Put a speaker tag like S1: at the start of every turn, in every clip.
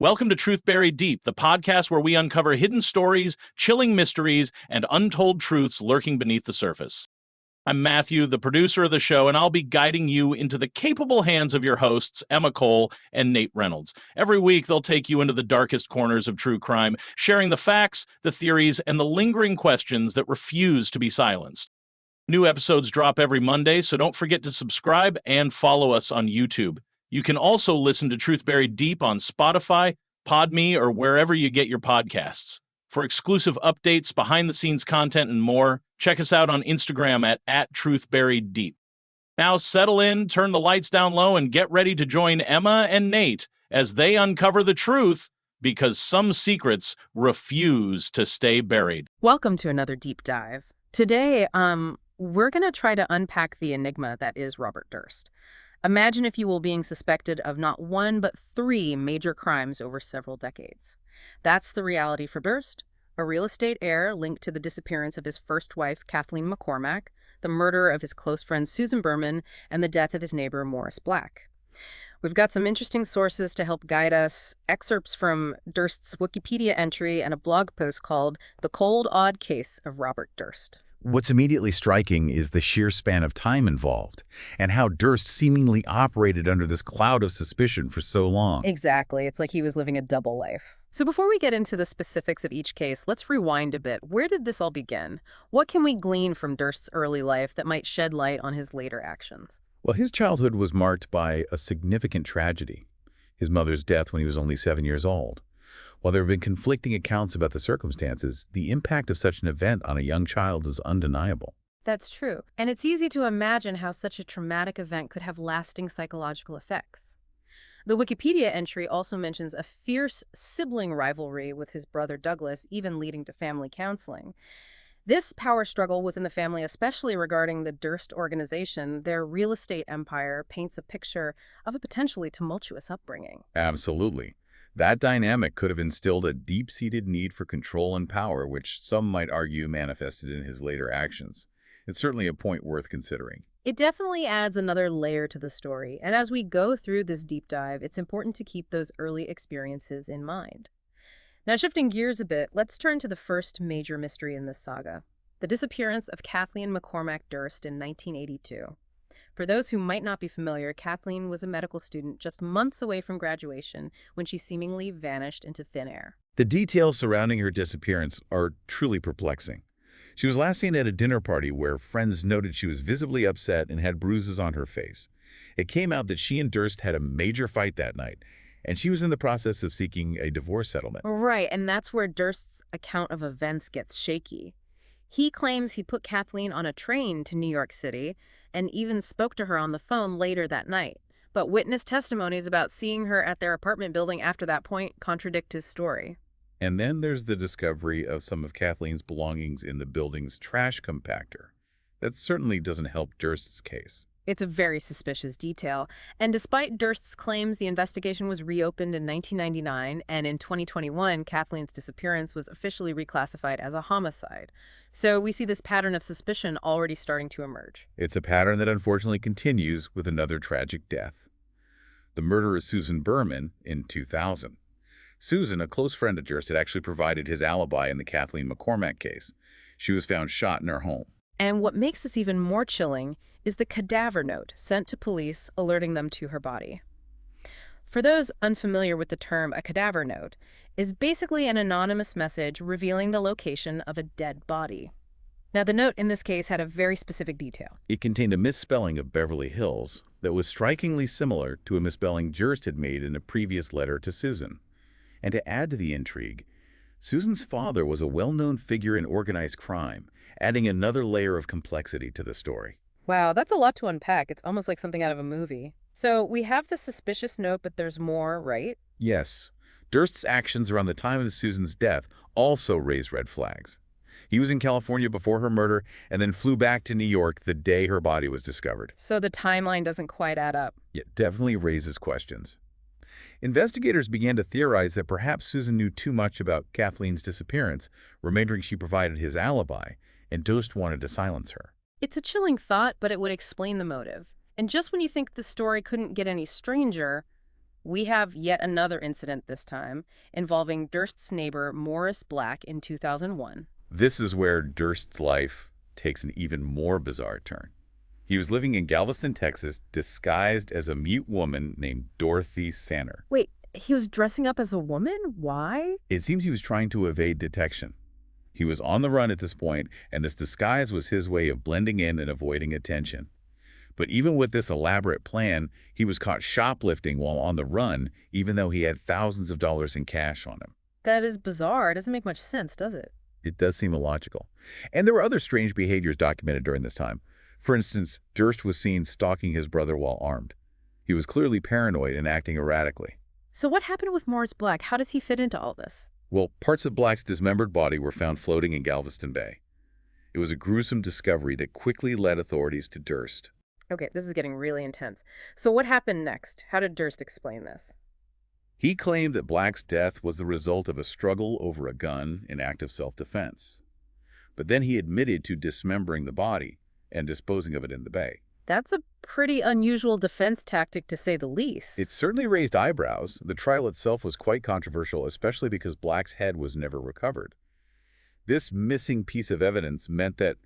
S1: Welcome to Truth Buried Deep, the podcast where we uncover hidden stories, chilling mysteries, and untold truths lurking beneath the surface. I'm Matthew, the producer of the show, and I'll be guiding you into the capable hands of your hosts, Emma Cole and Nate Reynolds. Every week, they'll take you into the darkest corners of true crime, sharing the facts, the theories, and the lingering questions that refuse to be silenced. New episodes drop every Monday, so don't forget to subscribe and follow us on YouTube. You can also listen to Truth Buried Deep on Spotify, PodMe, or wherever you get your podcasts. For exclusive updates, behind-the-scenes content, and more, check us out on Instagram at TruthBuriedDeep. Now settle in, turn the lights down low, and get ready to join Emma and Nate as they uncover the truth, because some secrets refuse to stay buried.
S2: Welcome to another deep dive. Today, we're going to try to unpack the enigma that is Robert Durst. Imagine, if you will, being suspected of not one but three major crimes over several decades. That's the reality for Durst: a real estate heir linked to the disappearance of his first wife, Kathie McCormack, the murder of his close friend Susan Berman, and the death of his neighbor Morris Black. We've got some interesting sources to help guide us, excerpts from Durst's Wikipedia entry and a blog post called The Cold, Odd Case of Robert Durst.
S3: What's immediately striking is the sheer span of time involved, and how Durst seemingly operated under this cloud of suspicion for so long.
S2: Exactly. It's like he was living a double life. So before we get into the specifics of each case, let's rewind a bit. Where did this all begin? What can we glean from Durst's early life that might shed light on his later actions?
S3: Well, his childhood was marked by a significant tragedy: his mother's death when he was only 7 years old. While there have been conflicting accounts about the circumstances, the impact of such an event on a young child is undeniable.
S2: That's true. And it's easy to imagine how such a traumatic event could have lasting psychological effects. The Wikipedia entry also mentions a fierce sibling rivalry with his brother Douglas, even leading to family counseling. This power struggle within the family, especially regarding the Durst organization, their real estate empire, paints a picture of a potentially tumultuous upbringing.
S3: Absolutely. That dynamic could have instilled a deep-seated need for control and power, which some might argue manifested in his later actions. It's certainly a point worth considering.
S2: It definitely adds another layer to the story, and as we go through this deep dive, it's important to keep those early experiences in mind. Now, shifting gears a bit, let's turn to the first major mystery in this saga: the disappearance of Kathleen McCormack Durst in 1982. For those who might not be familiar, Kathleen was a medical student just months away from graduation when she seemingly vanished into thin air.
S3: The details surrounding her disappearance are truly perplexing. She was last seen at a dinner party where friends noted she was visibly upset and had bruises on her face. It came out that she and Durst had a major fight that night, and she was in the process of seeking a divorce settlement.
S2: Right, and that's where Durst's account of events gets shaky. He claims he put Kathleen on a train to New York City and even spoke to her on the phone later that night. But witness testimonies about seeing her at their apartment building after that point contradict his story.
S3: And then there's the discovery of some of Kathleen's belongings in the building's trash compactor. That certainly doesn't help Durst's case.
S2: It's a very suspicious detail, and despite Durst's claims, the investigation was reopened in 1999, and in 2021, Kathleen's disappearance was officially reclassified as a homicide. So we see this pattern of suspicion already starting to emerge.
S3: It's a pattern that unfortunately continues with another tragic death: the murder of Susan Berman in 2000. Susan, a close friend of Durst, had actually provided his alibi in the Kathleen McCormack case. She was found shot in her home.
S2: And what makes this even more chilling is the cadaver note sent to police alerting them to her body. For those unfamiliar with the term, a cadaver note is basically an anonymous message revealing the location of a dead body. Now, the note in this case had a very specific detail.
S3: It contained a misspelling of Beverly Hills that was strikingly similar to a misspelling Durst had made in a previous letter to Susan. And to add to the intrigue, Susan's father was a well-known figure in organized crime, adding another layer of complexity to the story.
S2: Wow, that's a lot to unpack. It's almost like something out of a movie. So we have the suspicious note, but there's more, right?
S3: Yes. Durst's actions around the time of Susan's death also raised red flags. He was in California before her murder and then flew back to New York the day her body was discovered.
S2: So the timeline doesn't quite add up.
S3: It definitely raises questions. Investigators began to theorize that perhaps Susan knew too much about Kathleen's disappearance, remembering she provided his alibi, and Durst wanted to silence her.
S2: It's a chilling thought, but it would explain the motive. And just when you think the story couldn't get any stranger, We have yet another incident this time involving Durst's neighbor Morris Black in 2001.
S3: This is where Durst's life takes an even more bizarre turn. He was living in Galveston, Texas, disguised as a mute woman named Dorothy Sanner.
S2: Wait, he was dressing up as a woman? Why?
S3: It seems he was trying to evade detection. He was on the run at this point, and this disguise was his way of blending in and avoiding attention. But even with this elaborate plan, he was caught shoplifting while on the run, even though he had thousands of dollars in cash on him.
S2: That is bizarre. It doesn't make much sense, does it?
S3: It does seem illogical. And there were other strange behaviors documented during this time. For instance, Durst was seen stalking his brother while armed. He was clearly paranoid and acting erratically.
S2: So what happened with Morris Black? How does he fit into all this?
S3: Well, parts of Black's dismembered body were found floating in Galveston Bay. It was a gruesome discovery that quickly led authorities to Durst.
S2: Okay, this is getting really intense. So what happened next? How did Durst explain this?
S3: He claimed that Black's death was the result of a struggle over a gun in act of self-defense. But then he admitted to dismembering the body and disposing of it in the bay.
S2: That's a pretty unusual defense tactic, to say the least.
S3: It certainly raised eyebrows. The trial itself was quite controversial, especially because Black's head was never recovered. This missing piece of evidence meant that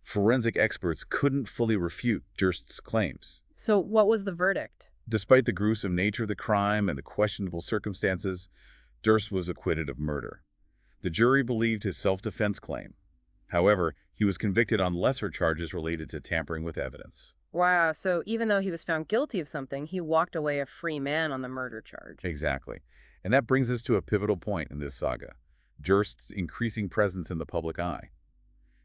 S3: forensic experts couldn't fully refute Durst's claims.
S2: So what was the verdict?
S3: Despite the gruesome nature of the crime and the questionable circumstances, Durst was acquitted of murder. The jury believed his self-defense claim. However, he was convicted on lesser charges related to tampering with evidence.
S2: Wow, so even though he was found guilty of something, he walked away a free man on the murder charge.
S3: Exactly. And that brings us to a pivotal point in this saga: Durst's increasing presence in the public eye.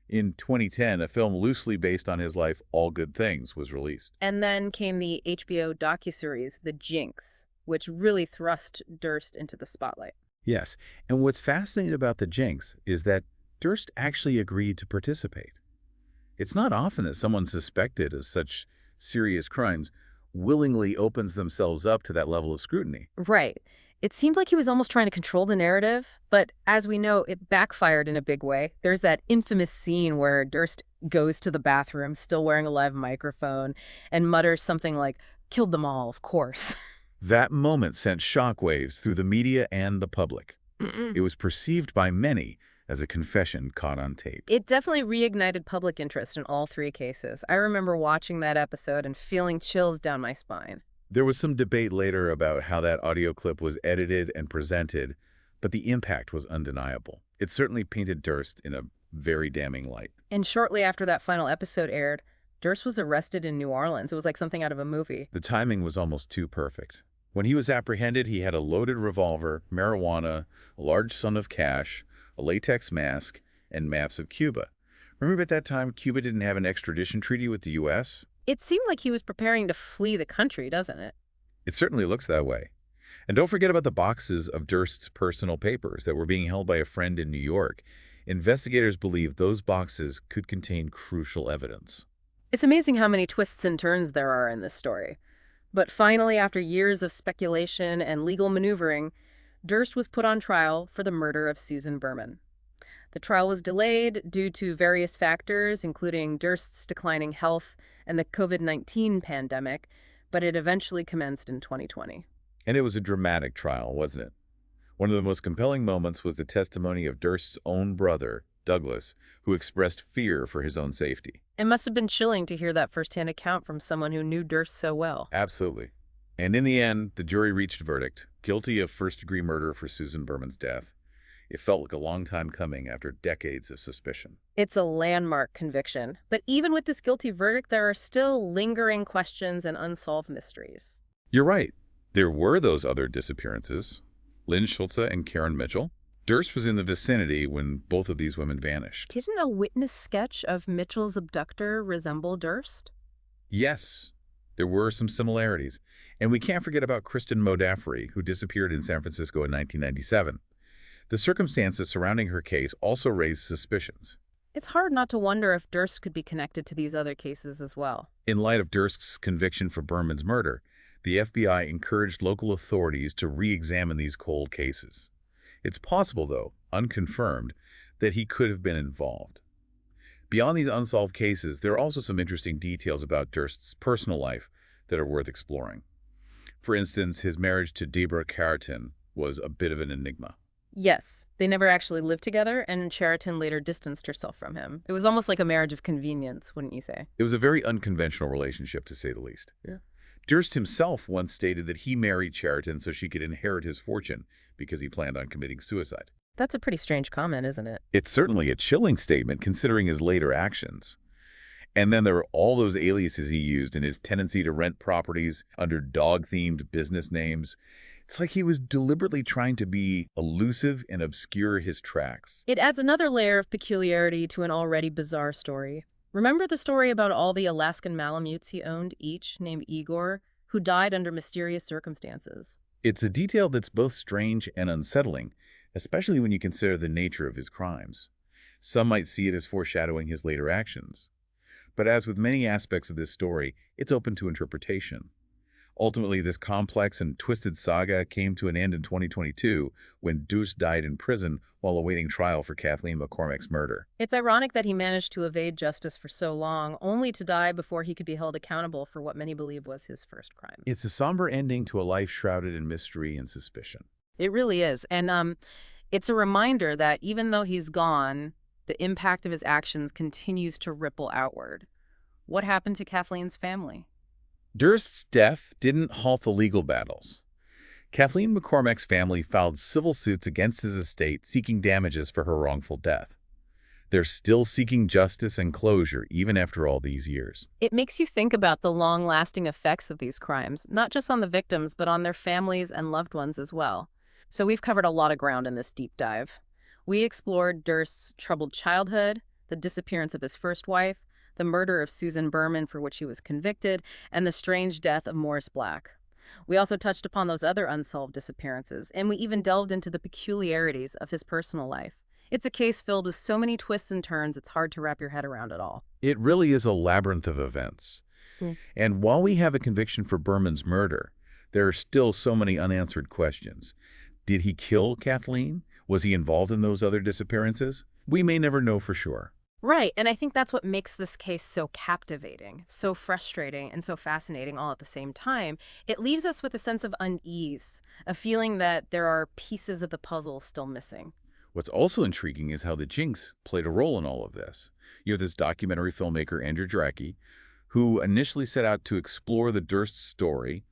S3: In 2010, a film loosely based on his life, All Good Things, was released.
S2: And then came the HBO docuseries, The Jinx, which really thrust Durst into the spotlight.
S3: Yes, and what's fascinating about The Jinx is that Durst actually agreed to participate. It's not often that someone suspected of such serious crimes willingly opens themselves up to that level of scrutiny.
S2: Right. It seemed like he was almost trying to control the narrative, but as we know, it backfired in a big way. There's that infamous scene where Durst goes to the bathroom, still wearing a live microphone, and mutters something like, "Killed them all, of course."
S3: That moment sent shockwaves through the media and the public. It was perceived by many as a confession caught on tape.
S2: It definitely reignited public interest in all three cases. I remember watching that episode and feeling chills down my spine.
S3: There was some debate later about how that audio clip was edited and presented, but the impact was undeniable. It certainly painted Durst in a very damning light.
S2: And shortly after that final episode aired, Durst was arrested in New Orleans. It was like something out of a movie.
S3: The timing was almost too perfect. When he was apprehended, he had a loaded revolver, marijuana, a large sum of cash, a latex mask, and maps of Cuba. Remember at that time, Cuba didn't have an extradition treaty with the U.S.?
S2: It seemed like he was preparing to flee the country, doesn't it?
S3: It certainly looks that way. And don't forget about the boxes of Durst's personal papers that were being held by a friend in New York. Investigators believe those boxes could contain crucial evidence.
S2: It's amazing how many twists and turns there are in this story. But finally, after years of speculation and legal maneuvering, Durst was put on trial for the murder of Susan Berman. The trial was delayed due to various factors, including Durst's declining health and the COVID-19 pandemic, but it eventually commenced in 2020.
S3: And it was a dramatic trial, wasn't it? One of the most compelling moments was the testimony of Durst's own brother, Douglas, who expressed fear for his own safety.
S2: It must have been chilling to hear that firsthand account from someone who knew Durst so well.
S3: Absolutely. And in the end, the jury reached a verdict, guilty of first-degree murder for Susan Berman's death. It felt like a long time coming after decades of suspicion.
S2: It's a landmark conviction. But even with this guilty verdict, there are still lingering questions and unsolved mysteries.
S3: You're right. There were those other disappearances, Lynn Schultze and Karen Mitchell. Durst was in the vicinity when both of these women vanished.
S2: Didn't a witness sketch of Mitchell's abductor resemble Durst?
S3: Yes, there were some similarities. And we can't forget about Kristen Modafferi, who disappeared in San Francisco in 1997. The circumstances surrounding her case also raised suspicions.
S2: It's hard not to wonder if Durst could be connected to these other cases as well.
S3: In light of Durst's conviction for Berman's murder, the FBI encouraged local authorities to re-examine these cold cases. It's possible, though, unconfirmed, that he could have been involved. Beyond these unsolved cases, there are also some interesting details about Durst's personal life that are worth exploring. For instance, his marriage to Deborah Carrington was a bit of an enigma.
S2: Yes, they never actually lived together, and Cheriton later distanced herself from him. It was almost like a marriage of convenience, wouldn't you say?
S3: It was a very unconventional relationship, to say the least.
S2: Yeah.
S3: Durst himself once stated that he married Cheriton so she could inherit his fortune because he planned on committing suicide.
S2: That's a pretty strange comment, isn't it?
S3: It's certainly a chilling statement considering his later actions. And then there were all those aliases he used and his tendency to rent properties under dog-themed business names. It's like he was deliberately trying to be elusive and obscure his tracks.
S2: It adds another layer of peculiarity to an already bizarre story. Remember the story about all the Alaskan Malamutes he owned, each named Igor, who died under mysterious circumstances?
S3: It's a detail that's both strange and unsettling, especially when you consider the nature of his crimes. Some might see it as foreshadowing his later actions. But as with many aspects of this story, it's open to interpretation. Ultimately, this complex and twisted saga came to an end in 2022 when Durst died in prison while awaiting trial for Kathie McCormack's murder.
S2: It's ironic that he managed to evade justice for so long, only to die before he could be held accountable for what many believe was his first crime.
S3: It's a somber ending to a life shrouded in mystery and suspicion.
S2: It really is. And it's a reminder that even though he's gone, the impact of his actions continues to ripple outward. What happened to Kathleen's family?
S3: Durst's death didn't halt the legal battles. Kathleen McCormack's family filed civil suits against his estate seeking damages for her wrongful death. They're still seeking justice and closure even after all these years.
S2: It makes you think about the long-lasting effects of these crimes, not just on the victims, but on their families and loved ones as well. So we've covered a lot of ground in this deep dive. We explored Durst's troubled childhood, the disappearance of his first wife, the murder of Susan Berman for which he was convicted, and the strange death of Morris Black. We also touched upon those other unsolved disappearances, and we even delved into the peculiarities of his personal life. It's a case filled with so many twists and turns, it's hard to wrap your head around it all.
S3: It really is a labyrinth of events. And while we have a conviction for Berman's murder, there are still so many unanswered questions. Did he kill Kathleen? Was he involved in those other disappearances? We may never know for sure.
S2: Right, and I think that's what makes this case so captivating, so frustrating, and so fascinating all at the same time. It leaves us with a sense of unease, a feeling that there are pieces of the puzzle still missing.
S3: What's also intriguing is how the Jinx played a role in all of this. You have this documentary filmmaker, Andrew Drake, who initially set out to explore the Durst story,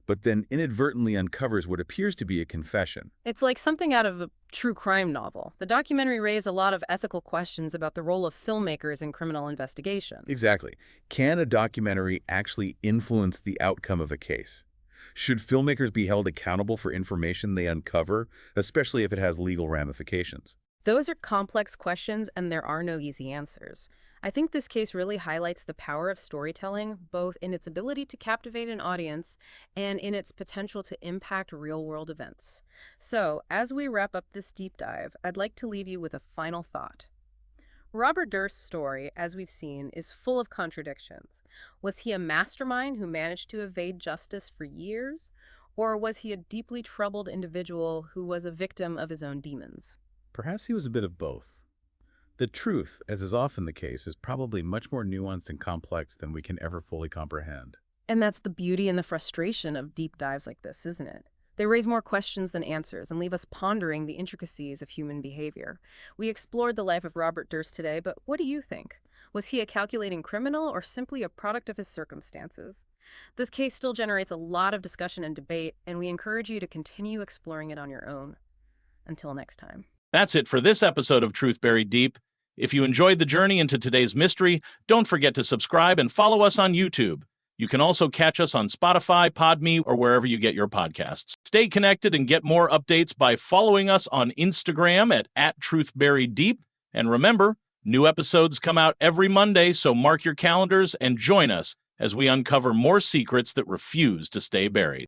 S3: but then inadvertently uncovers what appears to be a confession.
S2: It's like something out of a true crime novel. The documentary raised a lot of ethical questions about the role of filmmakers in criminal investigation.
S3: Exactly. Can a documentary actually influence the outcome of a case? Should filmmakers be held accountable for information they uncover, especially if it has legal ramifications?
S2: Those are complex questions, and there are no easy answers. I think this case really highlights the power of storytelling, both in its ability to captivate an audience and in its potential to impact real-world events. So, as we wrap up this deep dive, I'd like to leave you with a final thought. Robert Durst's story, as we've seen, is full of contradictions. Was he a mastermind who managed to evade justice for years? Or was he a deeply troubled individual who was a victim of his own demons?
S3: Perhaps he was a bit of both. The truth, as is often the case, is probably much more nuanced and complex than we can ever fully comprehend.
S2: And that's the beauty and the frustration of deep dives like this, isn't it? They raise more questions than answers and leave us pondering the intricacies of human behavior. We explored the life of Robert Durst today, but what do you think? Was he a calculating criminal or simply a product of his circumstances? This case still generates a lot of discussion and debate, and we encourage you to continue exploring it on your own. Until next time.
S1: That's it for this episode of Truth Buried Deep. If you enjoyed the journey into today's mystery, don't forget to subscribe and follow us on YouTube. You can also catch us on Spotify, Podme, or wherever you get your podcasts. Stay connected and get more updates by following us on Instagram at @TruthBuriedDeep. And remember, new episodes come out every Monday, so mark your calendars and join us as we uncover more secrets that refuse to stay buried.